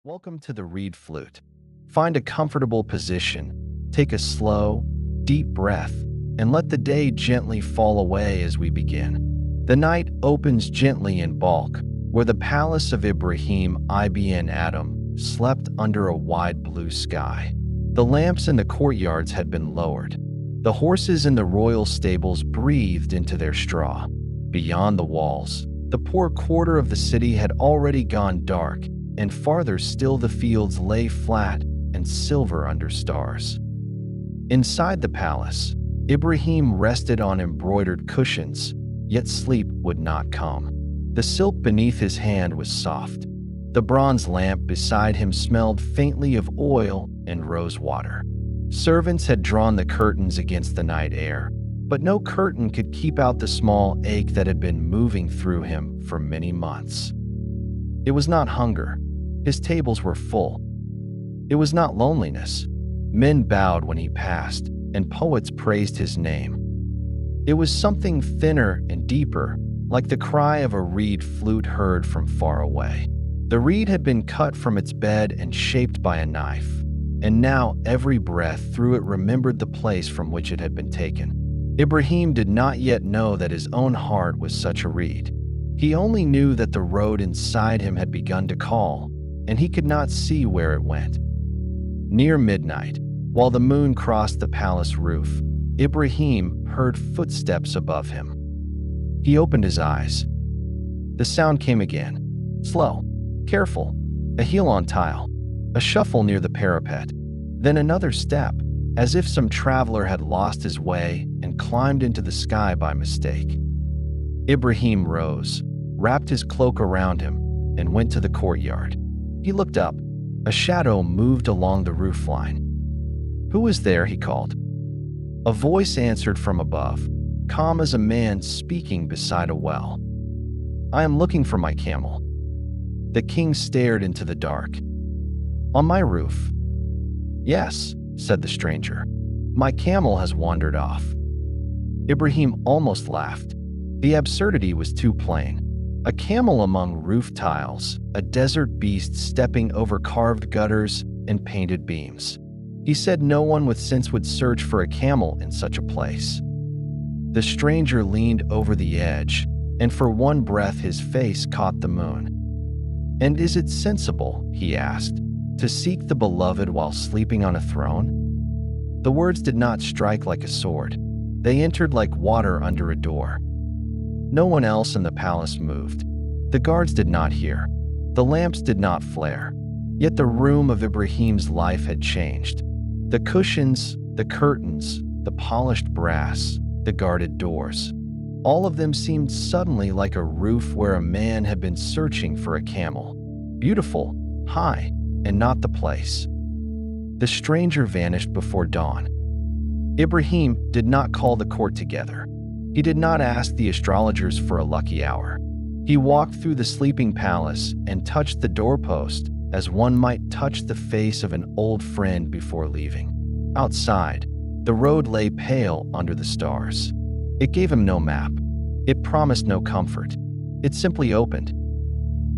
Welcome to the Reed Flute. Find a comfortable position, take a slow, deep breath, and let the day gently fall away as we begin. The night opens gently in Balkh, where the palace of Ibrahim ibn Adam slept under a wide blue sky. The lamps in the courtyards had been lowered. The horses in the royal stables breathed into their straw. Beyond the walls, the poor quarter of the city had already gone dark, and farther still the fields lay flat and silver under stars. Inside the palace, Ibrahim rested on embroidered cushions, yet sleep would not come. The silk beneath his hand was soft. The bronze lamp beside him smelled faintly of oil and rose water. Servants had drawn the curtains against the night air, but no curtain could keep out the small ache that had been moving through him for many months. It was not hunger. His tables were full. It was not loneliness. Men bowed when he passed, and poets praised his name. It was something thinner and deeper, like the cry of a reed flute heard from far away. The reed had been cut from its bed and shaped by a knife, and now every breath through it remembered the place from which it had been taken. Ibrahim did not yet know that his own heart was such a reed. He only knew that the road inside him had begun to call, and he could not see where it went. Near midnight, while the moon crossed the palace roof, Ibrahim heard footsteps above him. He opened his eyes. The sound came again, slow, careful, a heel on tile, a shuffle near the parapet, then another step, as if some traveler had lost his way and climbed into the sky by mistake. Ibrahim rose, wrapped his cloak around him, and went to the courtyard. He looked up. A shadow moved along the roofline. "Who is there?" he called. A voice answered from above, calm as a man speaking beside a well. "I am looking for my camel." The king stared into the dark. "On my roof?" "Yes," said the stranger. "My camel has wandered off." Ibrahim almost laughed. The absurdity was too plain. A camel among roof tiles, a desert beast stepping over carved gutters and painted beams. He said no one with sense would search for a camel in such a place. The stranger leaned over the edge, and for one breath his face caught the moon. "And is it sensible," he asked, "to seek the beloved while sleeping on a throne?" The words did not strike like a sword. They entered like water under a door. No one else in the palace moved. The guards did not hear. The lamps did not flare. Yet the room of Ibrahim's life had changed. The cushions, the curtains, the polished brass, the guarded doors. All of them seemed suddenly like a roof where a man had been searching for a camel. Beautiful, high, and not the place. The stranger vanished before dawn. Ibrahim did not call the court together. He did not ask the astrologers for a lucky hour. He walked through the sleeping palace and touched the doorpost as one might touch the face of an old friend before leaving. Outside, the road lay pale under the stars. It gave him no map. It promised no comfort. It simply opened.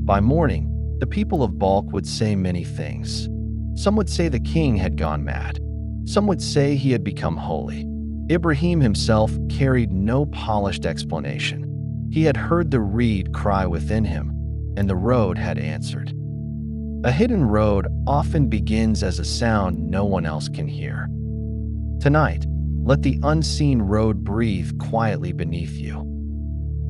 By morning, the people of Balkh would say many things. Some would say the king had gone mad. Some would say he had become holy. Ibrahim himself carried no polished explanation. He had heard the reed cry within him, and the road had answered. A hidden road often begins as a sound no one else can hear. Tonight, let the unseen road breathe quietly beneath you.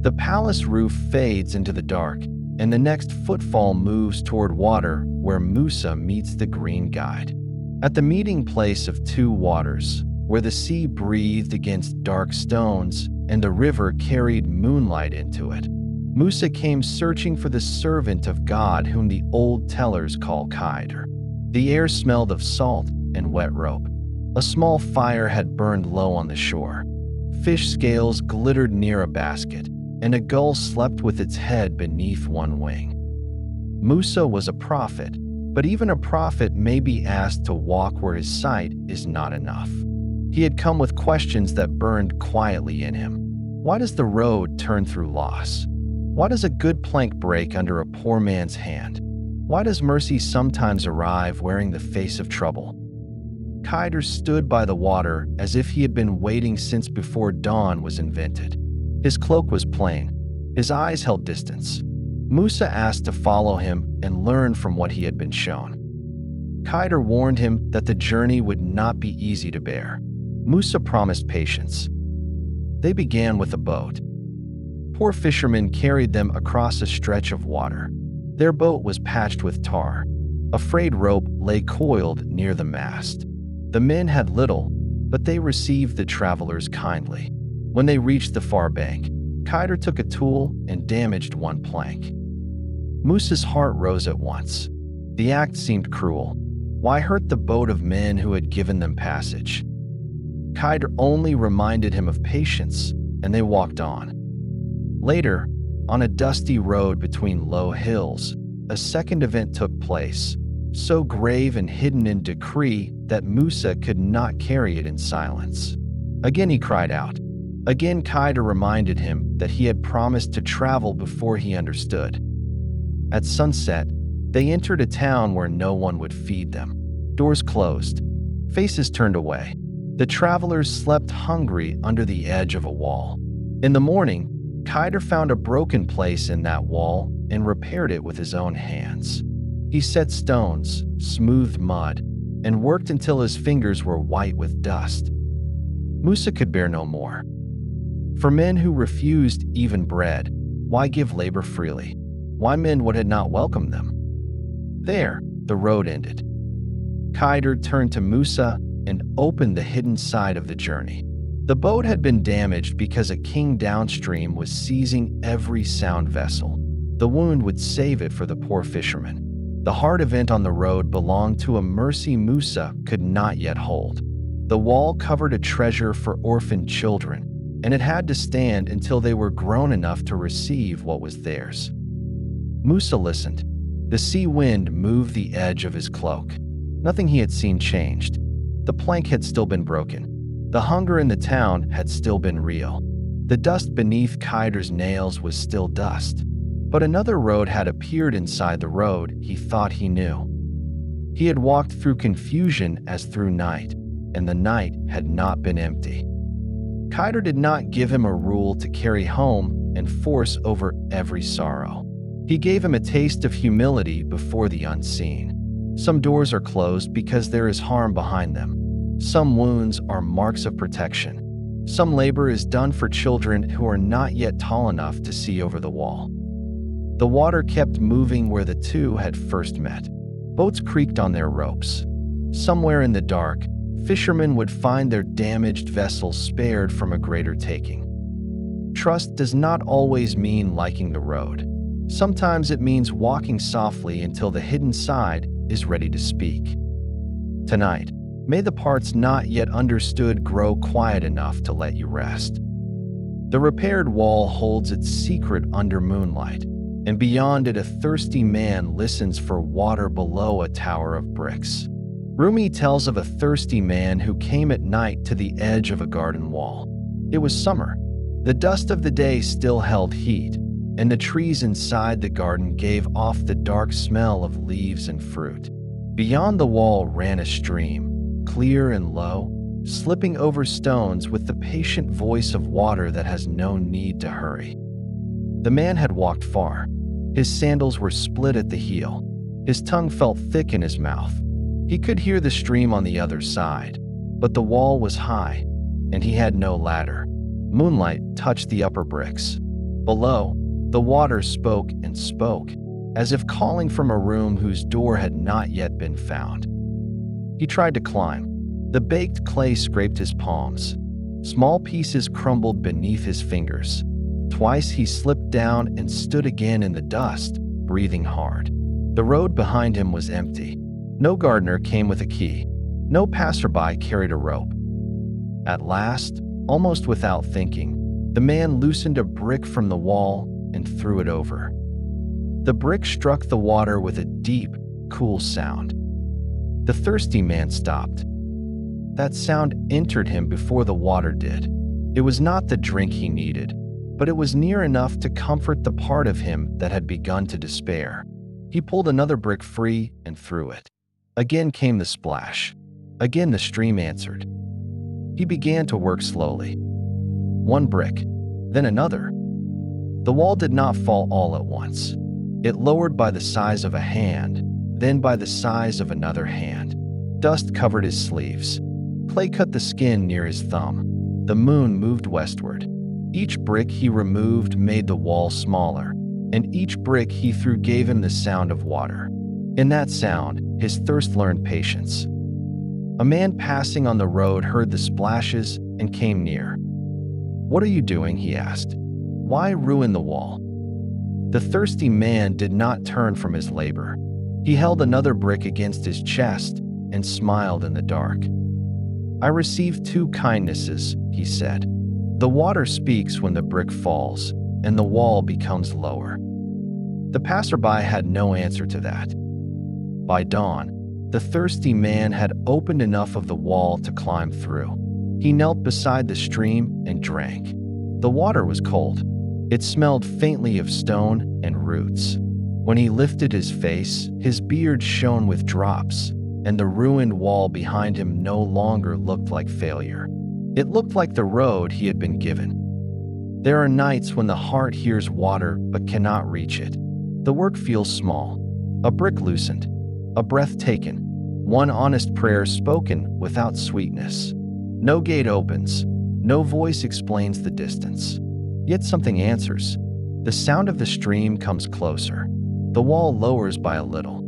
The palace roof fades into the dark, and the next footfall moves toward water where Musa meets the green guide. At the meeting place of two waters, where the sea breathed against dark stones and the river carried moonlight into it, Musa came searching for the servant of God whom the old tellers call Khidr. The air smelled of salt and wet rope. A small fire had burned low on the shore. Fish scales glittered near a basket, and a gull slept with its head beneath one wing. Musa was a prophet, but even a prophet may be asked to walk where his sight is not enough. He had come with questions that burned quietly in him. Why does the road turn through loss? Why does a good plank break under a poor man's hand? Why does mercy sometimes arrive wearing the face of trouble? Khidr stood by the water as if he had been waiting since before dawn was invented. His cloak was plain. His eyes held distance. Musa asked to follow him and learn from what he had been shown. Khidr warned him that the journey would not be easy to bear. Musa promised patience. They began with a boat. Poor fishermen carried them across a stretch of water. Their boat was patched with tar. A frayed rope lay coiled near the mast. The men had little, but they received the travelers kindly. When they reached the far bank, Khidr took a tool and damaged one plank. Musa's heart rose at once. The act seemed cruel. Why hurt the boat of men who had given them passage? Khidr only reminded him of patience, and they walked on. Later, on a dusty road between low hills, a second event took place, so grave and hidden in decree that Musa could not carry it in silence. Again he cried out. Again Khidr reminded him that he had promised to travel before he understood. At sunset, they entered a town where no one would feed them. Doors closed. Faces turned away. The travelers slept hungry under the edge of a wall. In the morning, Khidr found a broken place in that wall and repaired it with his own hands. He set stones, smoothed mud, and worked until his fingers were white with dust. Musa could bear no more. For men who refused even bread, why give labor freely? Why mend what had not welcomed them? There, the road ended. Khidr turned to Musa and opened the hidden side of the journey. The boat had been damaged because a king downstream was seizing every sound vessel. The wound would save it for the poor fishermen. The hard event on the road belonged to a mercy Musa could not yet hold. The wall covered a treasure for orphaned children, and it had to stand until they were grown enough to receive what was theirs. Musa listened. The sea wind moved the edge of his cloak. Nothing he had seen changed. The plank had still been broken. The hunger in the town had still been real. The dust beneath Khidr's nails was still dust. But another road had appeared inside the road he thought he knew. He had walked through confusion as through night, and the night had not been empty. Khidr did not give him a rule to carry home and force over every sorrow. He gave him a taste of humility before the unseen. Some doors are closed because there is harm behind them. Some wounds are marks of protection. Some labor is done for children who are not yet tall enough to see over the wall. The water kept moving where the two had first met. Boats creaked on their ropes. Somewhere in the dark, fishermen would find their damaged vessels spared from a greater taking. Trust does not always mean liking the road. Sometimes it means walking softly until the hidden side is ready to speak. Tonight, may the parts not yet understood grow quiet enough to let you rest. The repaired wall holds its secret under moonlight, and beyond it a thirsty man listens for water below a tower of bricks. Rumi tells of a thirsty man who came at night to the edge of a garden wall. It was summer. The dust of the day still held heat, and the trees inside the garden gave off the dark smell of leaves and fruit. Beyond the wall ran a stream, clear and low, slipping over stones with the patient voice of water that has no need to hurry. The man had walked far. His sandals were split at the heel. His tongue felt thick in his mouth. He could hear the stream on the other side, but the wall was high, and he had no ladder. Moonlight touched the upper bricks. Below, the water spoke and spoke, as if calling from a room whose door had not yet been found. He tried to climb. The baked clay scraped his palms. Small pieces crumbled beneath his fingers. Twice he slipped down and stood again in the dust, breathing hard. The road behind him was empty. No gardener came with a key. No passerby carried a rope. At last, almost without thinking, the man loosened a brick from the wall and threw it over. The brick struck the water with a deep, cool sound. The thirsty man stopped. That sound entered him before the water did. It was not the drink he needed, but it was near enough to comfort the part of him that had begun to despair. He pulled another brick free and threw it. Again came the splash. Again the stream answered. He began to work slowly. One brick, then another. The wall did not fall all at once. It lowered by the size of a hand, then by the size of another hand. Dust covered his sleeves. Clay cut the skin near his thumb. The moon moved westward. Each brick he removed made the wall smaller, and each brick he threw gave him the sound of water. In that sound, his thirst learned patience. A man passing on the road heard the splashes and came near. "What are you doing?" he asked. "Why ruin the wall?" The thirsty man did not turn from his labor. He held another brick against his chest and smiled in the dark. "I received 2 kindnesses," he said. "The water speaks when the brick falls, and the wall becomes lower." The passerby had no answer to that. By dawn, the thirsty man had opened enough of the wall to climb through. He knelt beside the stream and drank. The water was cold. It smelled faintly of stone and roots. When he lifted his face, his beard shone with drops, and the ruined wall behind him no longer looked like failure. It looked like the road he had been given. There are nights when the heart hears water but cannot reach it. The work feels small. A brick loosened, a breath taken, one honest prayer spoken without sweetness. No gate opens, no voice explains the distance. Yet something answers. The sound of the stream comes closer. The wall lowers by a little.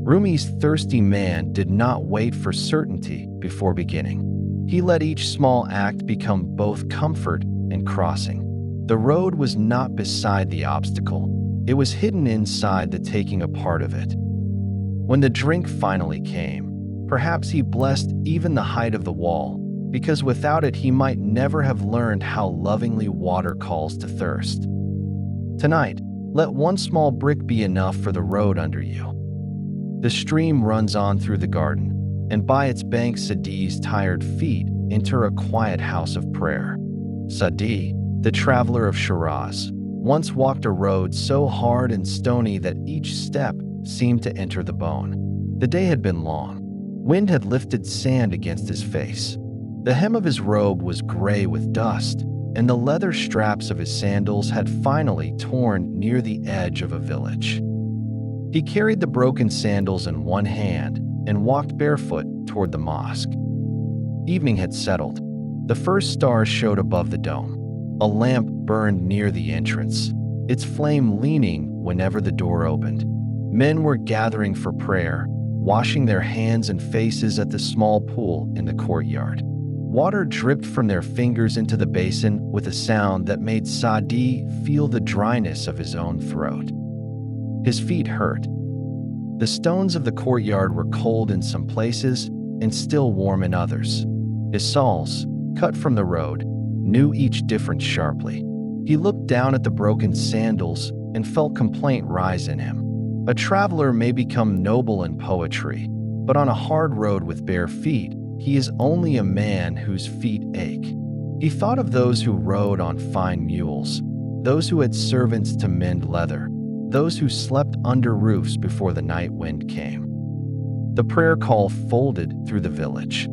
Rumi's thirsty man did not wait for certainty before beginning. He let each small act become both comfort and crossing. The road was not beside the obstacle. It was hidden inside the taking apart of it. When the drink finally came, perhaps he blessed even the height of the wall, because without it he might never have learned how lovingly water calls to thirst. Tonight, let one small brick be enough for the road under you. The stream runs on through the garden, and by its banks Sadi's tired feet enter a quiet house of prayer. Sadi, the traveler of Shiraz, once walked a road so hard and stony that each step seemed to enter the bone. The day had been long. Wind had lifted sand against his face. The hem of his robe was gray with dust, and the leather straps of his sandals had finally torn near the edge of a village. He carried the broken sandals in one hand and walked barefoot toward the mosque. Evening had settled. The first stars showed above the dome. A lamp burned near the entrance, its flame leaning whenever the door opened. Men were gathering for prayer, washing their hands and faces at the small pool in the courtyard. Water dripped from their fingers into the basin with a sound that made Sadi feel the dryness of his own throat. His feet hurt. The stones of the courtyard were cold in some places and still warm in others. His soles, cut from the road, knew each difference sharply. He looked down at the broken sandals and felt complaint rise in him. A traveler may become noble in poetry, but on a hard road with bare feet, he is only a man whose feet ache. He thought of those who rode on fine mules, those who had servants to mend leather, those who slept under roofs before the night wind came. The prayer call folded through the village.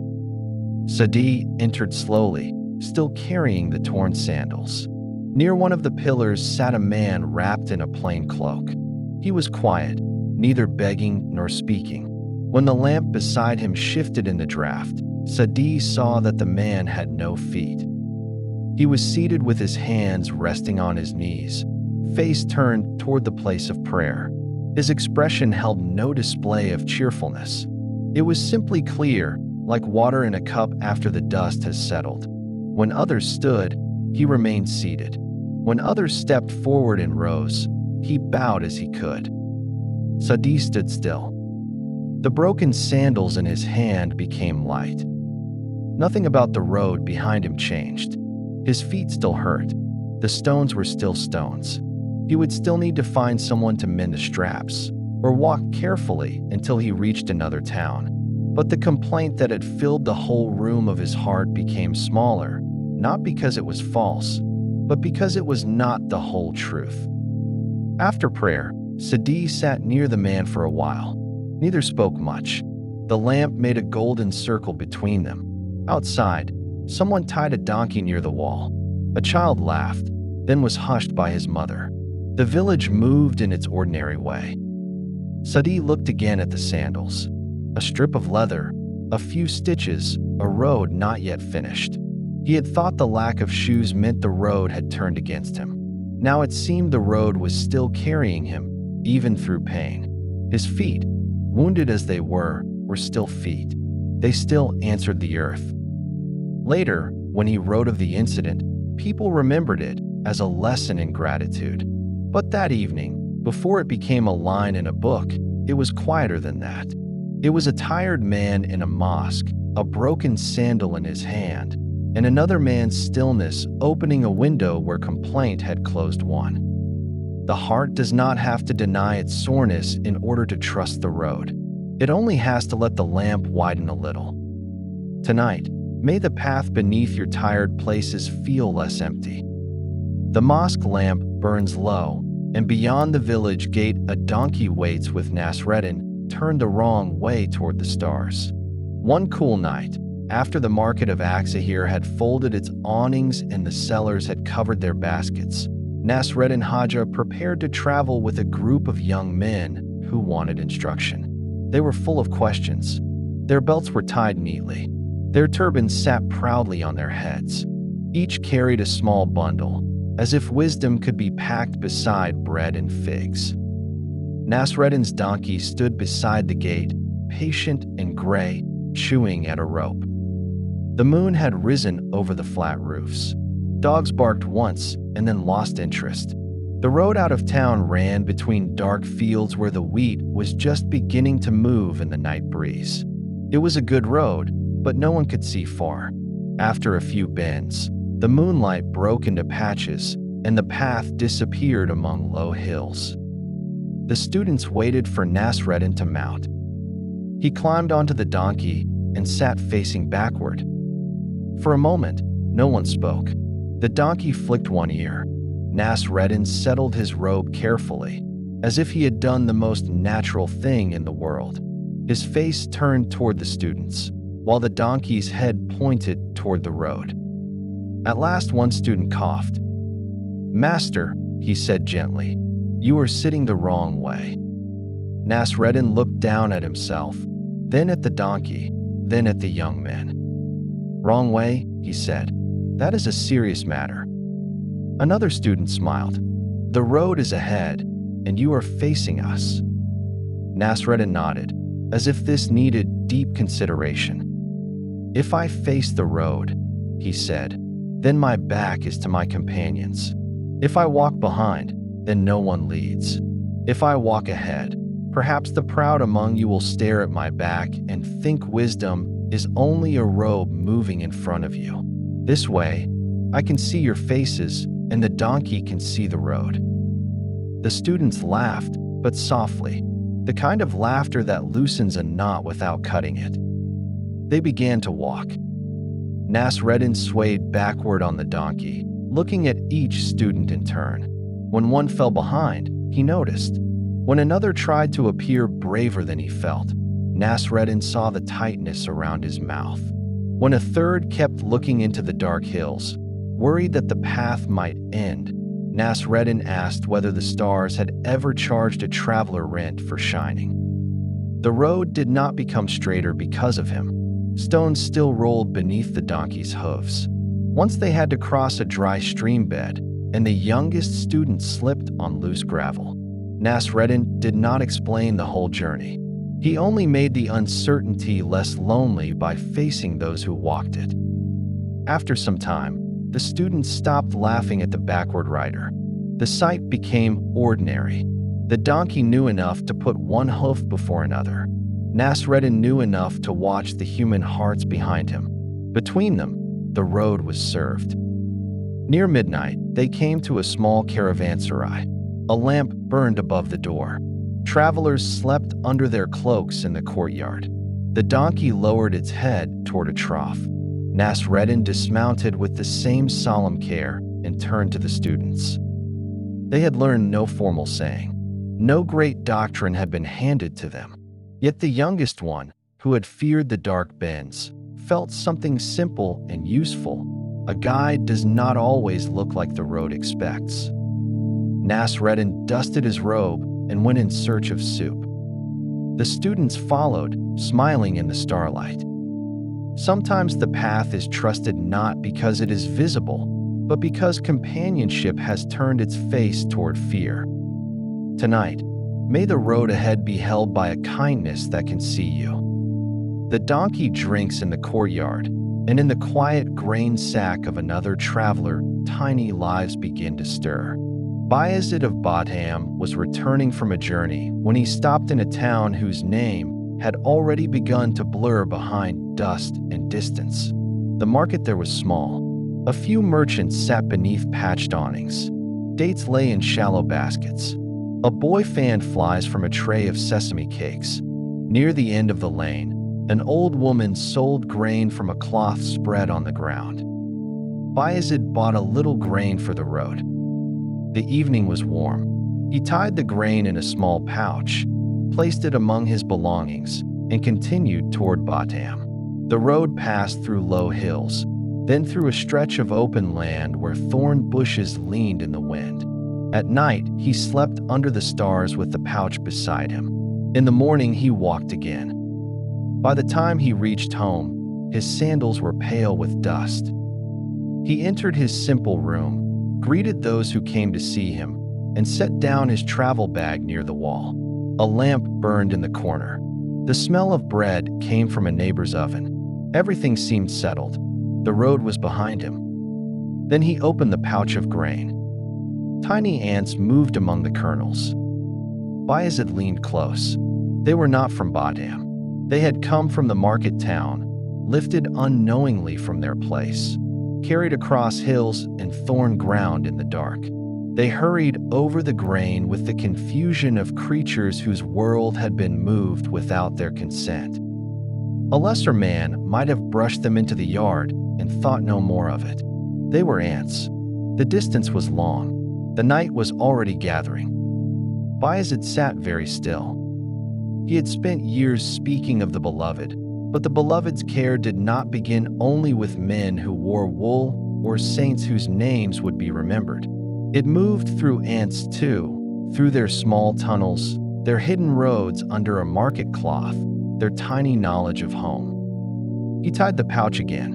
Sadi entered slowly, still carrying the torn sandals. Near one of the pillars sat a man wrapped in a plain cloak. He was quiet, neither begging nor speaking. When the lamp beside him shifted in the draft, Sadi saw that the man had no feet. He was seated with his hands resting on his knees, face turned toward the place of prayer. His expression held no display of cheerfulness. It was simply clear, like water in a cup after the dust has settled. When others stood, he remained seated. When others stepped forward and rose, he bowed as he could. Sadi stood still. The broken sandals in his hand became light. Nothing about the road behind him changed. His feet still hurt. The stones were still stones. He would still need to find someone to mend the straps, or walk carefully until he reached another town. But the complaint that had filled the whole room of his heart became smaller, not because it was false, but because it was not the whole truth. After prayer, Sadi sat near the man for a while. Neither spoke much. The lamp made a golden circle between them. Outside, someone tied a donkey near the wall. A child laughed, then was hushed by his mother. The village moved in its ordinary way. Sadi looked again at the sandals. A strip of leather, a few stitches, a road not yet finished. He had thought the lack of shoes meant the road had turned against him. Now it seemed the road was still carrying him, even through pain. His feet, wounded as they were still feet. They still answered the earth. Later, when he wrote of the incident, people remembered it as a lesson in gratitude. But that evening, before it became a line in a book, it was quieter than that. It was a tired man in a mosque, a broken sandal in his hand, and another man's stillness opening a window where complaint had closed one. The heart does not have to deny its soreness in order to trust the road. It only has to let the lamp widen a little. Tonight, may the path beneath your tired places feel less empty. The mosque lamp burns low, and beyond the village gate a donkey waits with Nasreddin turned the wrong way toward the stars. One cool night, after the market of Axahir had folded its awnings and the sellers had covered their baskets, Nasreddin Haja prepared to travel with a group of young men who wanted instruction. They were full of questions. Their belts were tied neatly. Their turbans sat proudly on their heads. Each carried a small bundle, as if wisdom could be packed beside bread and figs. Nasreddin's donkey stood beside the gate, patient and gray, chewing at a rope. The moon had risen over the flat roofs. Dogs barked once and then lost interest. The road out of town ran between dark fields where the wheat was just beginning to move in the night breeze. It was a good road, but no one could see far. After a few bends, the moonlight broke into patches, and the path disappeared among low hills. The students waited for Nasreddin to mount. He climbed onto the donkey and sat facing backward. For a moment, no one spoke. The donkey flicked one ear. Nasreddin settled his robe carefully, as if he had done the most natural thing in the world. His face turned toward the students, while the donkey's head pointed toward the road. At last one student coughed. "Master," he said gently, "you are sitting the wrong way." Nasreddin looked down at himself, then at the donkey, then at the young men. "Wrong way," he said. "That is a serious matter." Another student smiled. "The road is ahead, and you are facing us." Nasreddin nodded, as if this needed deep consideration. "If I face the road," he said, "then my back is to my companions. If I walk behind, then no one leads. If I walk ahead, perhaps the proud among you will stare at my back and think wisdom is only a robe moving in front of you. This way, I can see your faces, and the donkey can see the road." The students laughed, but softly, the kind of laughter that loosens a knot without cutting it. They began to walk. Nasreddin swayed backward on the donkey, looking at each student in turn. When one fell behind, he noticed. When another tried to appear braver than he felt, Nasreddin saw the tightness around his mouth. When a third kept looking into the dark hills, worried that the path might end, Nasreddin asked whether the stars had ever charged a traveler rent for shining. The road did not become straighter because of him. Stones still rolled beneath the donkey's hooves. Once they had to cross a dry stream bed, and the youngest student slipped on loose gravel. Nasreddin did not explain the whole journey. He only made the uncertainty less lonely by facing those who walked it. After some time, the students stopped laughing at the backward rider. The sight became ordinary. The donkey knew enough to put one hoof before another. Nasreddin knew enough to watch the human hearts behind him. Between them, the road was served. Near midnight, they came to a small caravanserai. A lamp burned above the door. Travelers slept under their cloaks in the courtyard. The donkey lowered its head toward a trough. Nasreddin dismounted with the same solemn care and turned to the students. They had learned no formal saying. No great doctrine had been handed to them. Yet the youngest one, who had feared the dark bends, felt something simple and useful. A guide does not always look like the road expects. Nasreddin dusted his robe and went in search of soup. The students followed, smiling in the starlight. Sometimes the path is trusted not because it is visible, but because companionship has turned its face toward fear. Tonight, may the road ahead be held by a kindness that can see you. The donkey drinks in the courtyard, and in the quiet grain sack of another traveler, tiny lives begin to stir. Bayazid of Batam was returning from a journey when he stopped in a town whose name had already begun to blur behind dust and distance. The market there was small. A few merchants sat beneath patched awnings. Dates lay in shallow baskets. A boy fanned flies from a tray of sesame cakes. Near the end of the lane, an old woman sold grain from a cloth spread on the ground. Bayazid bought a little grain for the road. The evening was warm. He tied the grain in a small pouch, placed it among his belongings, and continued toward Batam. The road passed through low hills, then through a stretch of open land where thorn bushes leaned in the wind. At night, he slept under the stars with the pouch beside him. In the morning, he walked again. By the time he reached home, his sandals were pale with dust. He entered his simple room, greeted those who came to see him, and set down his travel bag near the wall. A lamp burned in the corner. The smell of bread came from a neighbor's oven. Everything seemed settled. The road was behind him. Then he opened the pouch of grain. Tiny ants moved among the kernels. Bayazid leaned close. They were not from Batam. They had come from the market town, lifted unknowingly from their place, carried across hills and thorn ground in the dark. They hurried over the grain with the confusion of creatures whose world had been moved without their consent. A lesser man might have brushed them into the yard and thought no more of it. They were ants. The distance was long. The night was already gathering. Bayazid sat very still. He had spent years speaking of the beloved, but the beloved's care did not begin only with men who wore wool or saints whose names would be remembered. It moved through ants too, through their small tunnels, their hidden roads under a market cloth, their tiny knowledge of home. He tied the pouch again.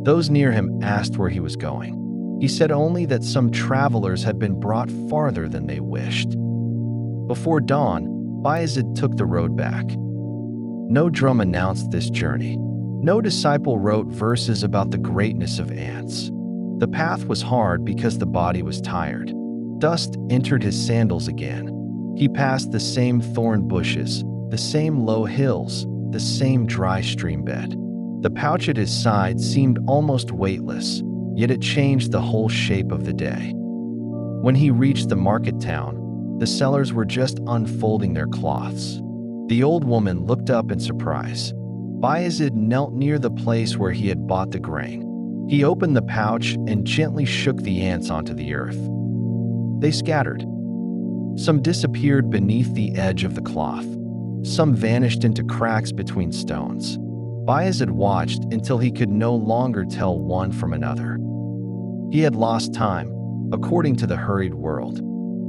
Those near him asked where he was going. He said only that some travelers had been brought farther than they wished. Before dawn, Bayazid took the road back. No drum announced this journey. No disciple wrote verses about the greatness of ants. The path was hard because the body was tired. Dust entered his sandals again. He passed the same thorn bushes, the same low hills, the same dry stream bed. The pouch at his side seemed almost weightless, yet it changed the whole shape of the day. When he reached the market town, the sellers were just unfolding their cloths. The old woman looked up in surprise. Bayazid knelt near the place where he had bought the grain. He opened the pouch and gently shook the ants onto the earth. They scattered. Some disappeared beneath the edge of the cloth. Some vanished into cracks between stones. Bayazid watched until he could no longer tell one from another. He had lost time, according to the hurried world.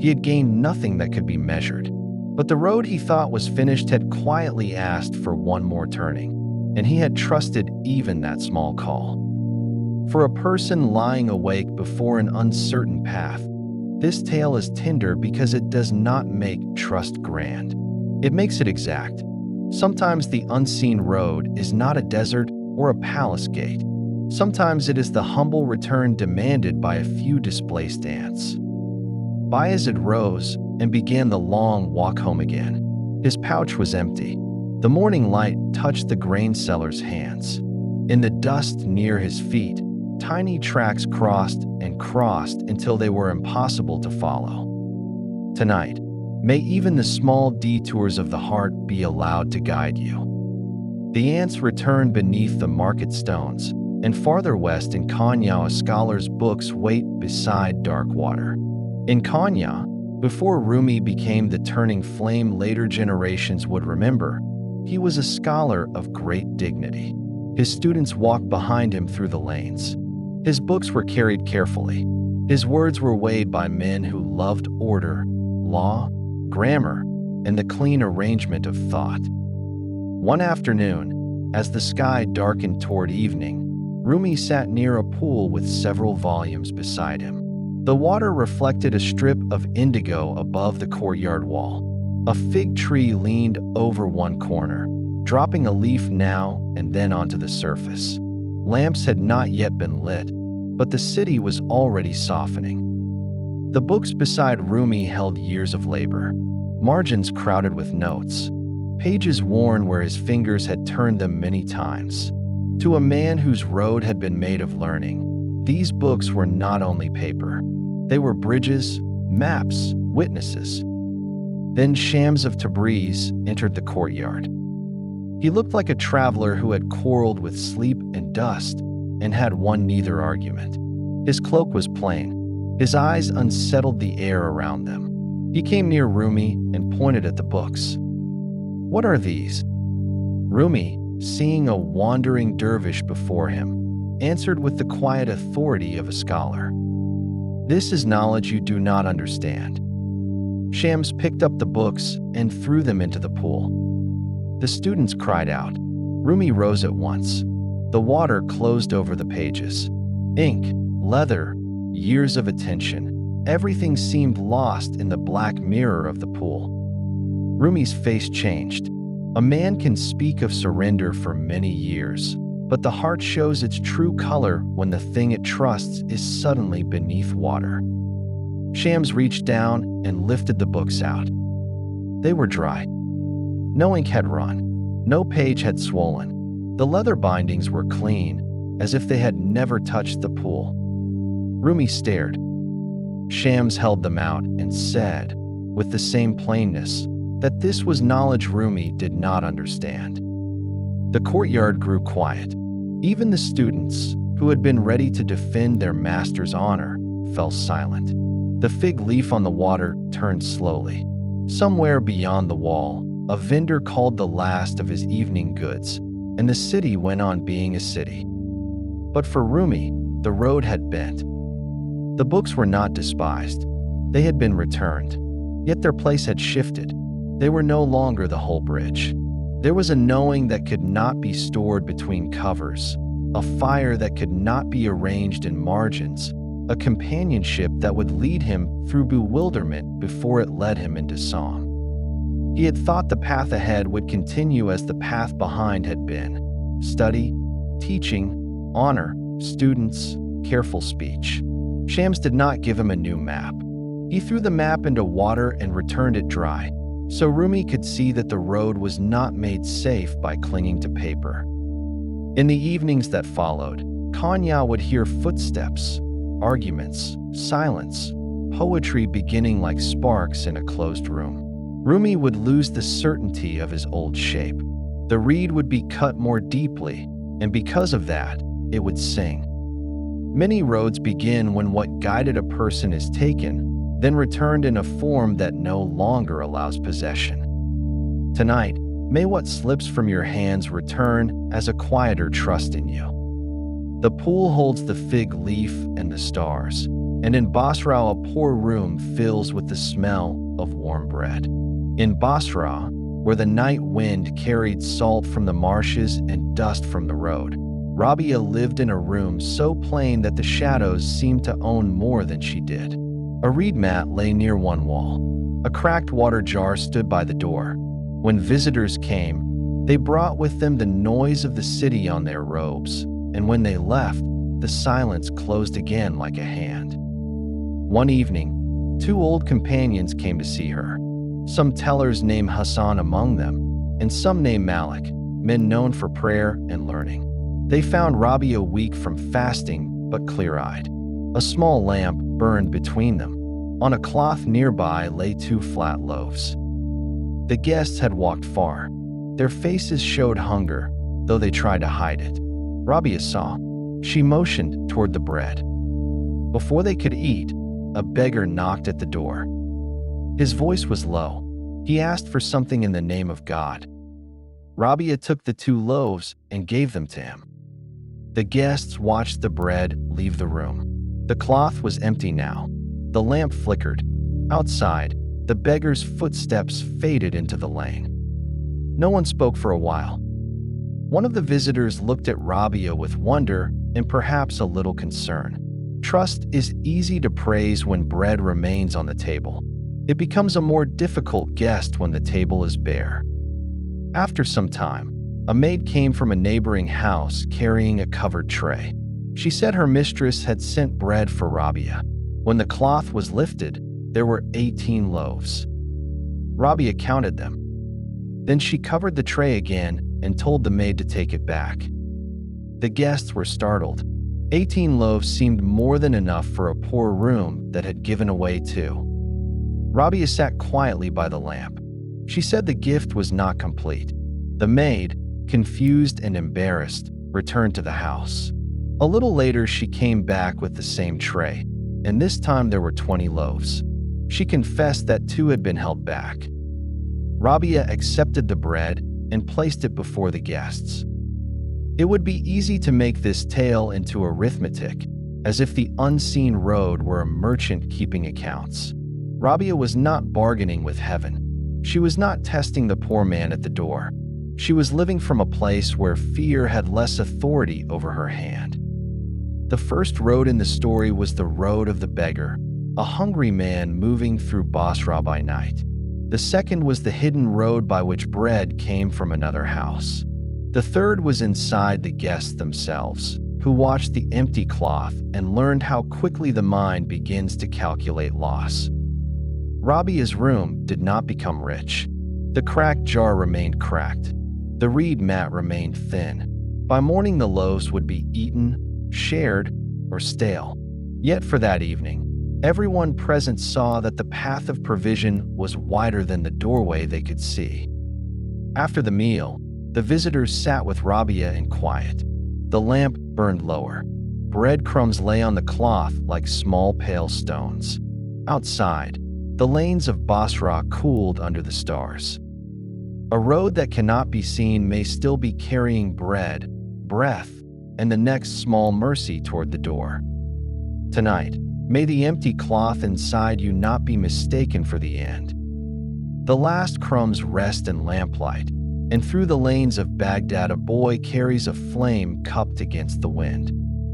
He had gained nothing that could be measured. But the road he thought was finished had quietly asked for one more turning, and he had trusted even that small call. For a person lying awake before an uncertain path, this tale is tender because it does not make trust grand. It makes it exact. Sometimes the unseen road is not a desert or a palace gate. Sometimes it is the humble return demanded by a few displaced ants. Bayazid rose and began the long walk home again. His pouch was empty. The morning light touched the grain seller's hands. In the dust near his feet, tiny tracks crossed and crossed until they were impossible to follow. Tonight, may even the small detours of the heart be allowed to guide you. The ants returned beneath the market stones, and farther west in Kanya a scholar's books wait beside dark water. In Kanya, Before Rumi became the turning flame later generations would remember, he was a scholar of great dignity. His students walked behind him through the lanes. His books were carried carefully. His words were weighed by men who loved order, law, grammar, and the clean arrangement of thought. One afternoon, as the sky darkened toward evening, Rumi sat near a pool with several volumes beside him. The water reflected a strip of indigo above the courtyard wall. A fig tree leaned over one corner, dropping a leaf now and then onto the surface. Lamps had not yet been lit, but the city was already softening. The books beside Rumi held years of labor, margins crowded with notes, pages worn where his fingers had turned them many times. To a man whose road had been made of learning, these books were not only paper. They were bridges, maps, witnesses. Then Shams of Tabriz entered the courtyard. He looked like a traveler who had quarreled with sleep and dust and had won neither argument. His cloak was plain. His eyes unsettled the air around them. He came near Rumi and pointed at the books. "What are these?" Rumi, seeing a wandering dervish before him, answered with the quiet authority of a scholar. "This is knowledge you do not understand." Shams picked up the books and threw them into the pool. The students cried out. Rumi rose at once. The water closed over the pages. Ink, leather, years of attention, everything seemed lost in the black mirror of the pool. Rumi's face changed. A man can speak of surrender for many years, but the heart shows its true color when the thing it trusts is suddenly beneath water. Shams reached down and lifted the books out. They were dry. No ink had run. No page had swollen. The leather bindings were clean, as if they had never touched the pool. Rumi stared. Shams held them out and said, with the same plainness, that this was knowledge Rumi did not understand. The courtyard grew quiet. Even the students, who had been ready to defend their master's honor, fell silent. The fig leaf on the water turned slowly. Somewhere beyond the wall, a vendor called the last of his evening goods, and the city went on being a city. But for Rumi, the road had bent. The books were not despised. They had been returned. Yet their place had shifted. They were no longer the whole bridge. There was a knowing that could not be stored between covers, a fire that could not be arranged in margins, a companionship that would lead him through bewilderment before it led him into song. He had thought the path ahead would continue as the path behind had been. Study, teaching, honor, students, careful speech. Shams did not give him a new map. He threw the map into water and returned it dry, so Rumi could see that the road was not made safe by clinging to paper. In the evenings that followed, Kanya would hear footsteps, arguments, silence, poetry beginning like sparks in a closed room. Rumi would lose the certainty of his old shape. The reed would be cut more deeply, and because of that, it would sing. Many roads begin when what guided a person is taken, then returned in a form that no longer allows possession. Tonight, may what slips from your hands return as a quieter trust in you. The pool holds the fig leaf and the stars, and in Basra a poor room fills with the smell of warm bread. In Basra, where the night wind carried salt from the marshes and dust from the road, Rabia lived in a room so plain that the shadows seemed to own more than she did. A reed mat lay near one wall. A cracked water jar stood by the door. When visitors came, they brought with them the noise of the city on their robes, and when they left, the silence closed again like a hand. One evening, two old companions came to see her. Some tellers named Hassan among them, and some named Malik, men known for prayer and learning. They found Rabia weak from fasting, but clear-eyed. A small lamp burned between them. On a cloth nearby lay 2 flat loaves. The guests had walked far. Their faces showed hunger, though they tried to hide it. Rabia saw. She motioned toward the bread. Before they could eat, a beggar knocked at the door. His voice was low. He asked for something in the name of God. Rabia took the 2 loaves and gave them to him. The guests watched the bread leave the room. The cloth was empty now. The lamp flickered. Outside, the beggar's footsteps faded into the lane. No one spoke for a while. One of the visitors looked at Rabia with wonder and perhaps a little concern. Trust is easy to praise when bread remains on the table. It becomes a more difficult guest when the table is bare. After some time, a maid came from a neighboring house carrying a covered tray. She said her mistress had sent bread for Rabia. When the cloth was lifted, there were 18 loaves. Rabia counted them. Then she covered the tray again and told the maid to take it back. The guests were startled. 18 loaves seemed more than enough for a poor room that had given away 2. Rabia sat quietly by the lamp. She said the gift was not complete. The maid, confused and embarrassed, returned to the house. A little later, she came back with the same tray, and this time there were 20 loaves. She confessed that 2 had been held back. Rabia accepted the bread and placed it before the guests. It would be easy to make this tale into arithmetic, as if the unseen road were a merchant keeping accounts. Rabia was not bargaining with heaven. She was not testing the poor man at the door. She was living from a place where fear had less authority over her hand. The first road in the story was the road of the beggar, a hungry man moving through Basra by night. The second was the hidden road by which bread came from another house. The third was inside the guests themselves, who watched the empty cloth and learned how quickly the mind begins to calculate loss. Rabia's room did not become rich. The cracked jar remained cracked. The reed mat remained thin. By morning, the loaves would be eaten, shared, or stale. Yet for that evening, everyone present saw that the path of provision was wider than the doorway they could see. After the meal, the visitors sat with Rabia in quiet. The lamp burned lower. Breadcrumbs lay on the cloth like small pale stones. Outside, the lanes of Basra cooled under the stars. A road that cannot be seen may still be carrying bread, breath, and the next small mercy toward the door. Tonight, may the empty cloth inside you not be mistaken for the end. The last crumbs rest in lamplight, and through the lanes of Baghdad a boy carries a flame cupped against the wind.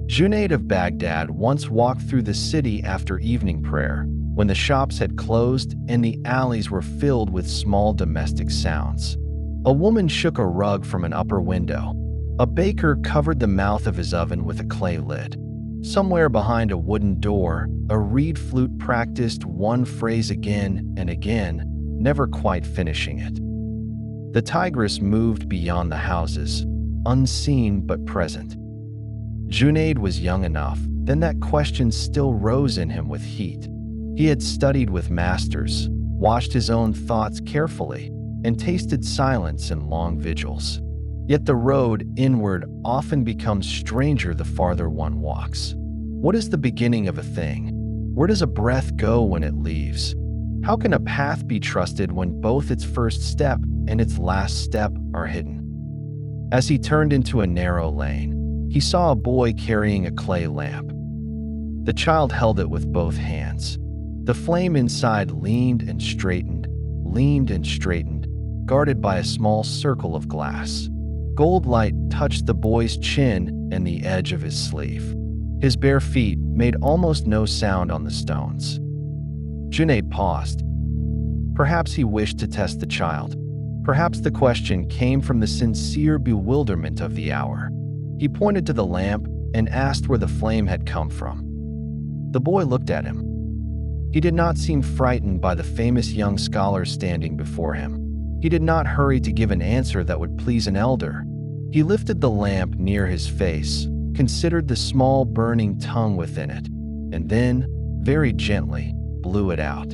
Junayd of Baghdad once walked through the city after evening prayer, when the shops had closed and the alleys were filled with small domestic sounds. A woman shook a rug from an upper window. A baker covered the mouth of his oven with a clay lid. Somewhere behind a wooden door, a reed flute practiced one phrase again and again, never quite finishing it. The tigress moved beyond the houses, unseen but present. Junayd was young enough, then that question still rose in him with heat. He had studied with masters, watched his own thoughts carefully, and tasted silence in long vigils. Yet the road inward often becomes stranger the farther one walks. What is the beginning of a thing? Where does a breath go when it leaves? How can a path be trusted when both its first step and its last step are hidden? As he turned into a narrow lane, he saw a boy carrying a clay lamp. The child held it with both hands. The flame inside leaned and straightened, guarded by a small circle of glass. Gold light touched the boy's chin and the edge of his sleeve. His bare feet made almost no sound on the stones. Junayd paused. Perhaps he wished to test the child. Perhaps the question came from the sincere bewilderment of the hour. He pointed to the lamp and asked where the flame had come from. The boy looked at him. He did not seem frightened by the famous young scholar standing before him. He did not hurry to give an answer that would please an elder. He lifted the lamp near his face, considered the small burning tongue within it, and then, very gently, blew it out.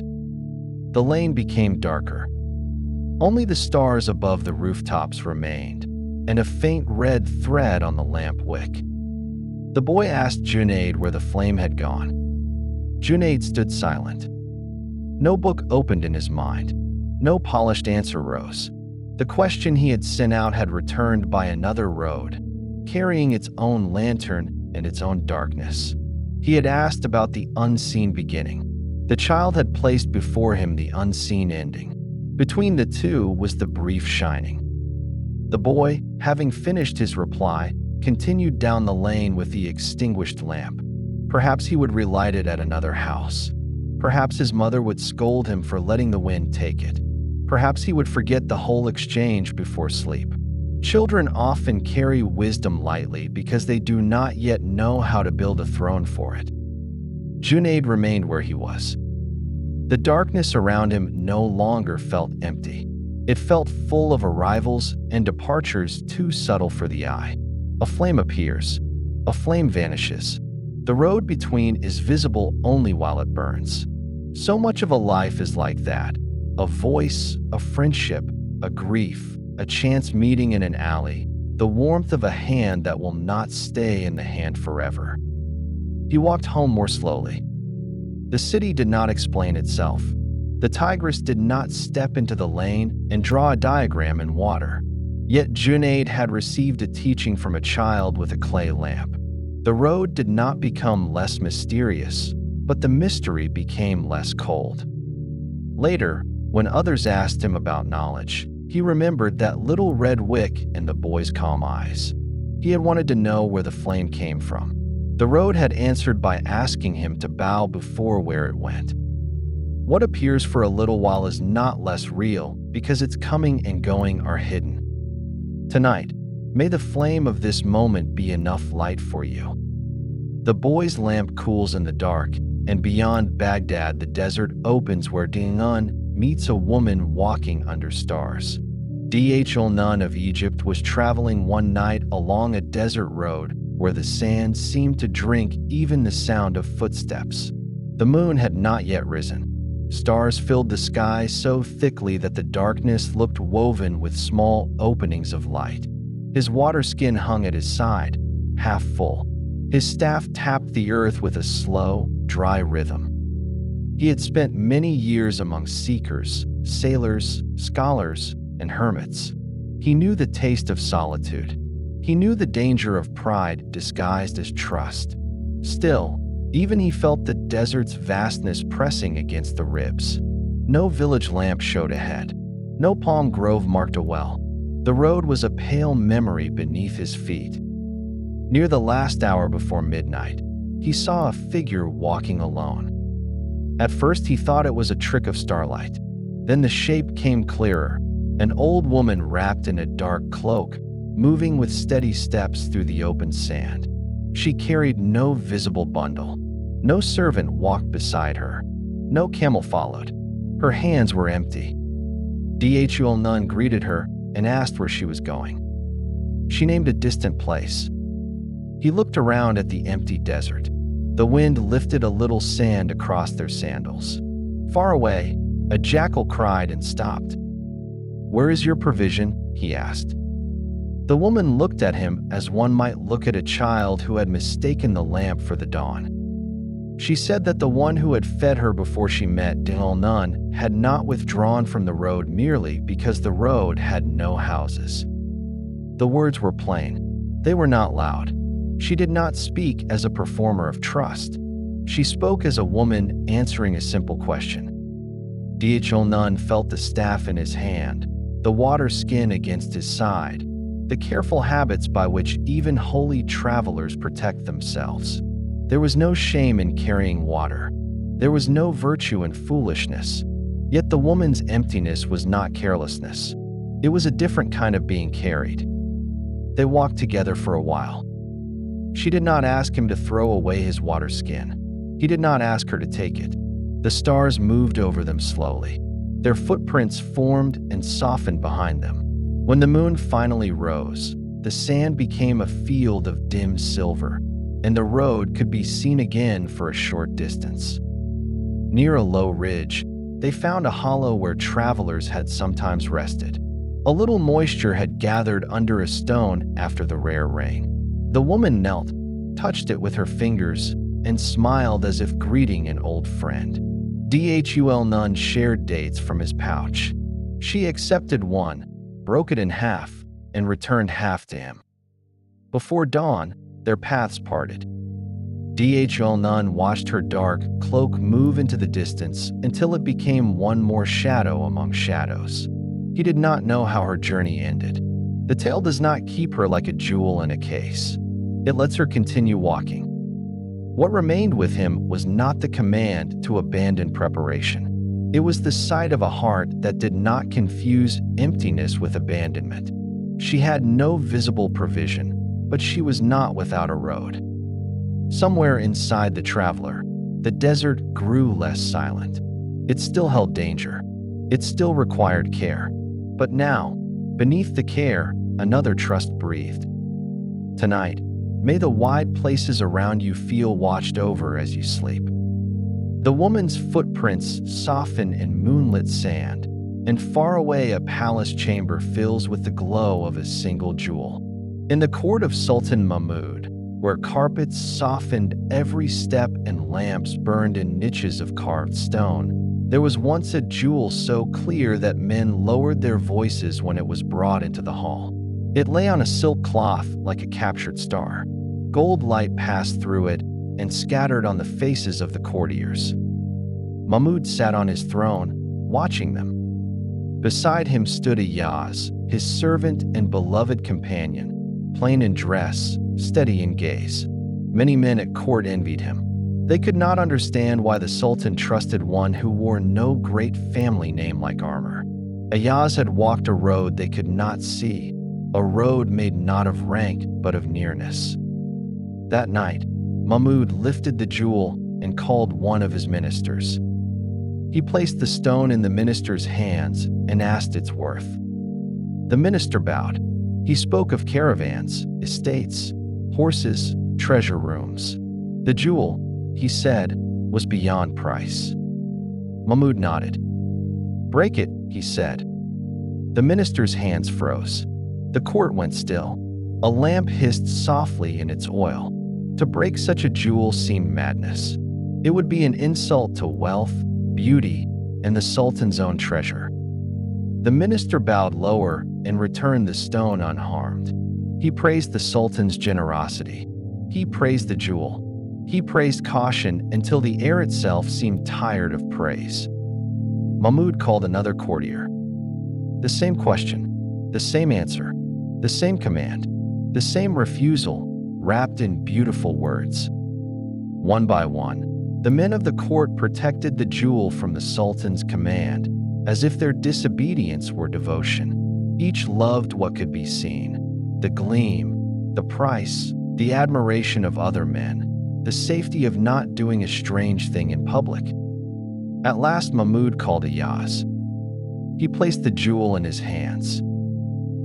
The lane became darker. Only the stars above the rooftops remained, and a faint red thread on the lamp wick. The boy asked Junayd where the flame had gone. Junayd stood silent. No book opened in his mind. No polished answer rose. The question he had sent out had returned by another road, carrying its own lantern and its own darkness. He had asked about the unseen beginning. The child had placed before him the unseen ending. Between the two was the brief shining. The boy, having finished his reply, continued down the lane with the extinguished lamp. Perhaps he would relight it at another house. Perhaps his mother would scold him for letting the wind take it. Perhaps he would forget the whole exchange before sleep. Children often carry wisdom lightly because they do not yet know how to build a throne for it. Junayd remained where he was. The darkness around him no longer felt empty. It felt full of arrivals and departures too subtle for the eye. A flame appears. A flame vanishes. The road between is visible only while it burns. So much of a life is like that. A voice, a friendship, a grief, a chance meeting in an alley, the warmth of a hand that will not stay in the hand forever. He walked home more slowly. The city did not explain itself. The tigress did not step into the lane and draw a diagram in water. Yet Junayd had received a teaching from a child with a clay lamp. The road did not become less mysterious, but the mystery became less cold. Later, when others asked him about knowledge, he remembered that little red wick in the boy's calm eyes. He had wanted to know where the flame came from. The road had answered by asking him to bow before where it went. What appears for a little while is not less real because its coming and going are hidden. Tonight, may the flame of this moment be enough light for you. The boy's lamp cools in the dark, and beyond Baghdad the desert opens where Dinun meets a woman walking under stars. Dhl of Egypt was traveling one night along a desert road where the sand seemed to drink even the sound of footsteps. The moon had not yet risen. Stars filled the sky so thickly that the darkness looked woven with small openings of light. His water skin hung at his side, half full. His staff tapped the earth with a slow, dry rhythm. He had spent many years among seekers, sailors, scholars, and hermits. He knew the taste of solitude. He knew the danger of pride disguised as trust. Still, even he felt the desert's vastness pressing against the ribs. No village lamp showed ahead. No palm grove marked a well. The road was a pale memory beneath his feet. Near the last hour before midnight, he saw a figure walking alone. At first he thought it was a trick of starlight. Then the shape came clearer, an old woman wrapped in a dark cloak, moving with steady steps through the open sand. She carried no visible bundle. No servant walked beside her. No camel followed. Her hands were empty. Dhl greeted her and asked where she was going. She named a distant place. He looked around at the empty desert. The wind lifted a little sand across their sandals. Far away, a jackal cried and stopped. "Where is your provision?" he asked. The woman looked at him as one might look at a child who had mistaken the lamp for the dawn. She said that the one who had fed her before she met Dhl had not withdrawn from the road merely because the road had no houses. The words were plain. They were not loud. She did not speak as a performer of trust. She spoke as a woman answering a simple question. Dhl felt the staff in his hand, the water skin against his side, the careful habits by which even holy travelers protect themselves. There was no shame in carrying water. There was no virtue in foolishness. Yet the woman's emptiness was not carelessness. It was a different kind of being carried. They walked together for a while. She did not ask him to throw away his water skin. He did not ask her to take it. The stars moved over them slowly. Their footprints formed and softened behind them. When the moon finally rose, the sand became a field of dim silver, and the road could be seen again for a short distance. Near a low ridge, they found a hollow where travelers had sometimes rested. A little moisture had gathered under a stone after the rare rain. The woman knelt, touched it with her fingers, and smiled as if greeting an old friend. Dhul Nun shared dates from his pouch. She accepted one, broke it in half, and returned half to him. Before dawn, their paths parted. Dhul Nun watched her dark cloak move into the distance until it became one more shadow among shadows. He did not know how her journey ended. The tale does not keep her like a jewel in a case. It lets her continue walking. What remained with him was not the command to abandon preparation. It was the sight of a heart that did not confuse emptiness with abandonment. She had no visible provision, but she was not without a road. Somewhere inside the traveler, the desert grew less silent. It still held danger. It still required care. But now, beneath the care, another trust breathed. Tonight, may the wide places around you feel watched over as you sleep. The woman's footprints soften in moonlit sand, and far away a palace chamber fills with the glow of a single jewel. In the court of Sultan Mahmud, where carpets softened every step and lamps burned in niches of carved stone, there was once a jewel so clear that men lowered their voices when it was brought into the hall. It lay on a silk cloth like a captured star. Gold light passed through it and scattered on the faces of the courtiers. Mahmud sat on his throne, watching them. Beside him stood Ayaz, his servant and beloved companion, plain in dress, steady in gaze. Many men at court envied him. They could not understand why the Sultan trusted one who wore no great family name like armor. Ayaz had walked a road they could not see, a road made not of rank but of nearness. That night, Mahmud lifted the jewel and called one of his ministers. He placed the stone in the minister's hands and asked its worth. The minister bowed. He spoke of caravans, estates, horses, treasure rooms. The jewel, he said, was beyond price. Mahmud nodded. "Break it," he said. The minister's hands froze. The court went still. A lamp hissed softly in its oil. To break such a jewel seemed madness. It would be an insult to wealth, beauty, and the Sultan's own treasure. The minister bowed lower and returned the stone unharmed. He praised the Sultan's generosity. He praised the jewel. He praised caution until the air itself seemed tired of praise. Mahmud called another courtier. The same question, the same answer, the same command, the same refusal, wrapped in beautiful words. One by one, the men of the court protected the jewel from the Sultan's command, as if their disobedience were devotion. Each loved what could be seen, the gleam, the price, the admiration of other men, the safety of not doing a strange thing in public. At last Mahmud called Ayaz. He placed the jewel in his hands.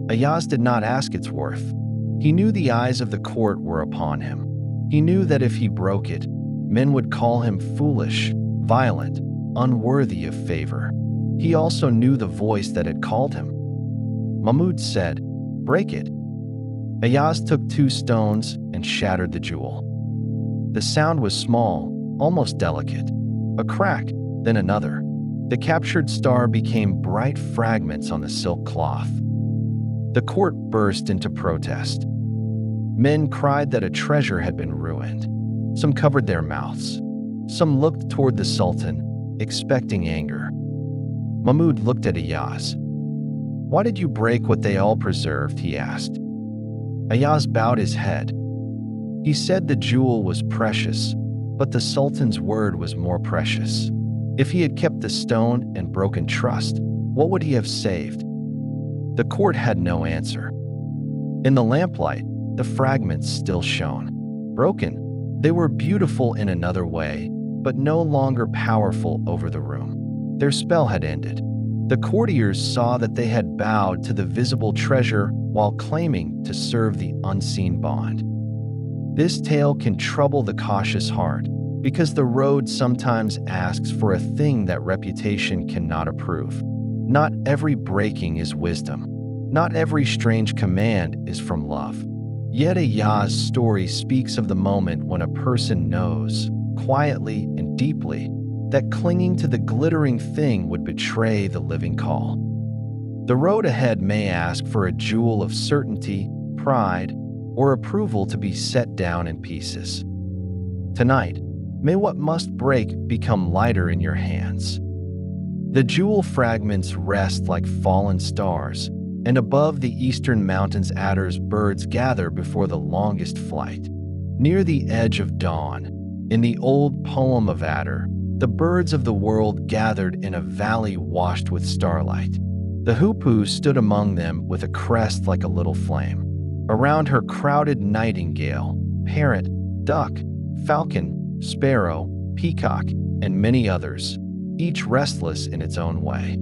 Ayaz did not ask its worth. He knew the eyes of the court were upon him. He knew that if he broke it, men would call him foolish, violent, unworthy of favor. He also knew the voice that had called him. Mahmud said, "Break it." Ayaz took 2 stones and shattered the jewel. The sound was small, almost delicate. A crack, then another. The captured star became bright fragments on the silk cloth. The court burst into protest. Men cried that a treasure had been ruined. Some covered their mouths. Some looked toward the Sultan, expecting anger. Mahmud looked at Ayaz. "Why did you break what they all preserved?" he asked. Ayaz bowed his head. He said the jewel was precious, but the Sultan's word was more precious. If he had kept the stone and broken trust, what would he have saved? The court had no answer. In the lamplight, the fragments still shone. Broken, they were beautiful in another way, but no longer powerful over the room. Their spell had ended. The courtiers saw that they had bowed to the visible treasure while claiming to serve the unseen bond. This tale can trouble the cautious heart, because the road sometimes asks for a thing that reputation cannot approve. Not every breaking is wisdom. Not every strange command is from love. Yet Ayaz's story speaks of the moment when a person knows, quietly and deeply, that clinging to the glittering thing would betray the living call. The road ahead may ask for a jewel of certainty, pride, or approval to be set down in pieces. Tonight, may what must break become lighter in your hands. The jewel fragments rest like fallen stars, and above the eastern mountains Attar's birds gather before the longest flight. Near the edge of dawn, in the old poem of Attar, the birds of the world gathered in a valley washed with starlight. The hoopoe stood among them with a crest like a little flame. Around her crowded nightingale, parrot, duck, falcon, sparrow, peacock, and many others, each restless in its own way.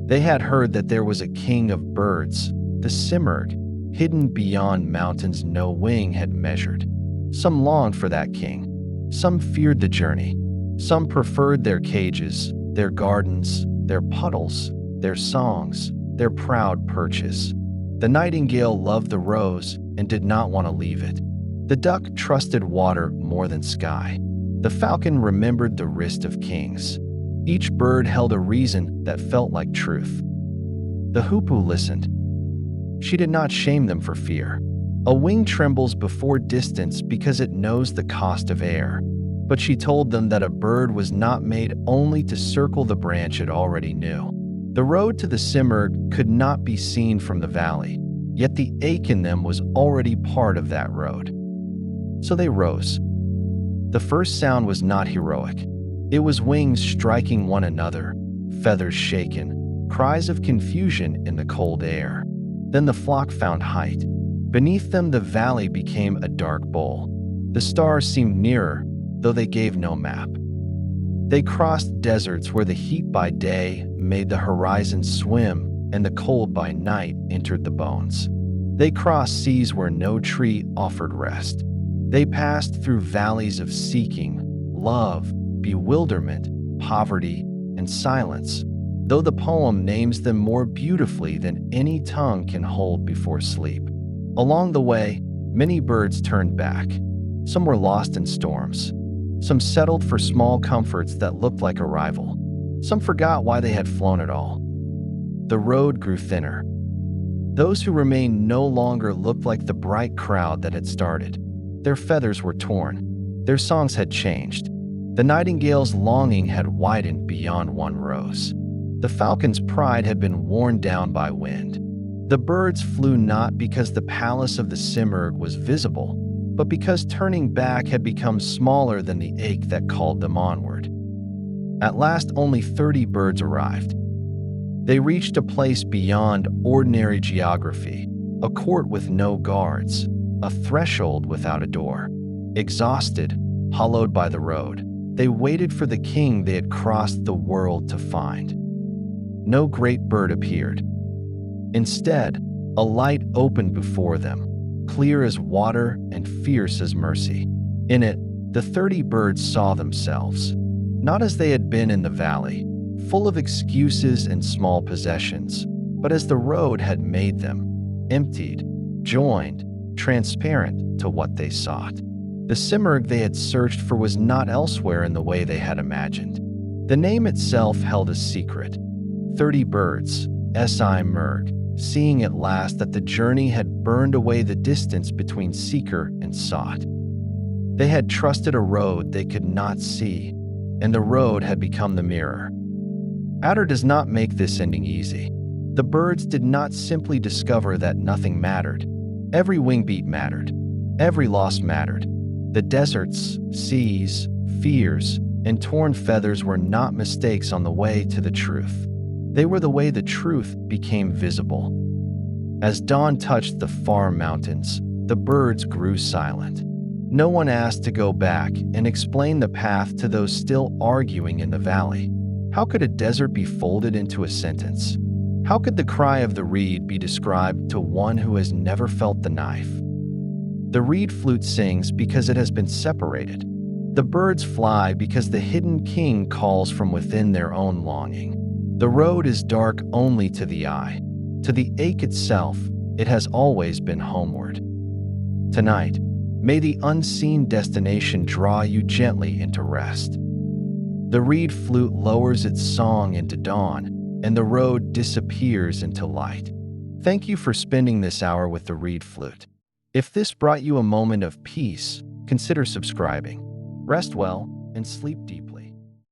They had heard that there was a king of birds, the Simurgh, hidden beyond mountains no wing had measured. Some longed for that king. Some feared the journey. Some preferred their cages, their gardens, their puddles, their songs, their proud perches. The nightingale loved the rose and did not want to leave it. The duck trusted water more than sky. The falcon remembered the wrist of kings. Each bird held a reason that felt like truth. The hoopoe listened. She did not shame them for fear. A wing trembles before distance because it knows the cost of air. But she told them that a bird was not made only to circle the branch it already knew. The road to the Simurgh could not be seen from the valley, yet the ache in them was already part of that road. So they rose. The first sound was not heroic. It was wings striking one another, feathers shaken, cries of confusion in the cold air. Then the flock found height. Beneath them the valley became a dark bowl. The stars seemed nearer, though they gave no map. They crossed deserts where the heat by day made the horizon swim and the cold by night entered the bones. They crossed seas where no tree offered rest. They passed through valleys of seeking, love, bewilderment, poverty, and silence, though the poem names them more beautifully than any tongue can hold before sleep. Along the way, many birds turned back. Some were lost in storms. Some settled for small comforts that looked like arrival. Some forgot why they had flown at all. The road grew thinner. Those who remained no longer looked like the bright crowd that had started. Their feathers were torn. Their songs had changed. The nightingale's longing had widened beyond one rose. The falcon's pride had been worn down by wind. The birds flew not because the palace of the Simurgh was visible, but because turning back had become smaller than the ache that called them onward. At last, only 30 birds arrived. They reached a place beyond ordinary geography, a court with no guards, a threshold without a door. Exhausted, hollowed by the road, they waited for the king they had crossed the world to find. No great bird appeared. Instead, a light opened before them, clear as water and fierce as mercy. In it, the 30 birds saw themselves, not as they had been in the valley, full of excuses and small possessions, but as the road had made them, emptied, joined, transparent to what they sought. The Simurgh they had searched for was not elsewhere in the way they had imagined. The name itself held a secret. 30 birds, Si-Murgh, seeing at last that the journey had burned away the distance between seeker and sought. They had trusted a road they could not see, and the road had become the mirror. Attar does not make this ending easy. The birds did not simply discover that nothing mattered. Every wingbeat mattered. Every loss mattered. The deserts, seas, fears, and torn feathers were not mistakes on the way to the truth. They were the way the truth became visible. As dawn touched the far mountains, the birds grew silent. No one asked to go back and explain the path to those still arguing in the valley. How could a desert be folded into a sentence? How could the cry of the reed be described to one who has never felt the knife? The reed flute sings because it has been separated. The birds fly because the hidden king calls from within their own longing. The road is dark only to the eye. To the ache itself, it has always been homeward. Tonight, may the unseen destination draw you gently into rest. The reed flute lowers its song into dawn, and the road disappears into light. Thank you for spending this hour with the reed flute. If this brought you a moment of peace, consider subscribing. Rest well and sleep deeply.